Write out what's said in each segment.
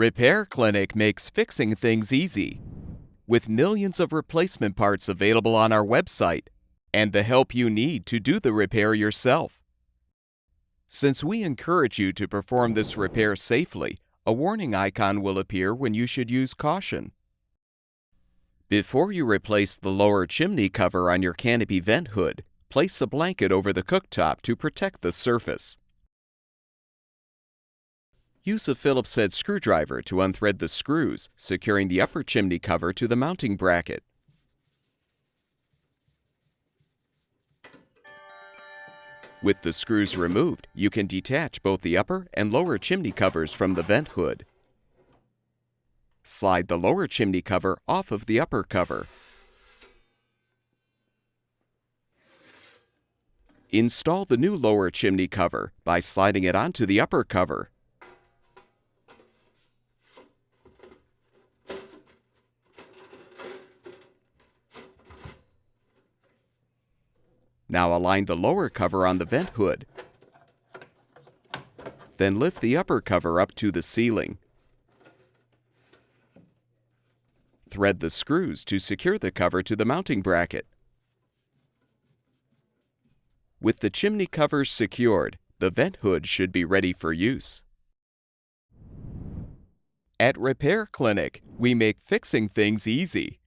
Repair Clinic makes fixing things easy. With millions of replacement parts available on our website and the help you need to do the repair yourself. Since we encourage you to perform this repair safely, a warning icon will appear when you should use caution. Before you replace the lower chimney cover on your canopy vent hood, place a blanket over the cooktop to protect the surface. Use a Phillips head screwdriver to unthread the screws, securing the upper chimney cover to the mounting bracket. With the screws removed, you can detach both the upper and lower chimney covers from the vent hood. Slide the lower chimney cover off of the upper cover. Install the new lower chimney cover by sliding it onto the upper cover. Now align the lower cover on the vent hood. Then lift the upper cover up to the ceiling. Thread the screws to secure the cover to the mounting bracket. With the chimney covers secured, the vent hood should be ready for use. At Repair Clinic, we make fixing things easy.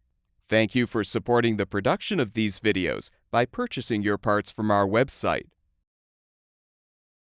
Thank you for supporting the production of these videos by purchasing your parts from our website.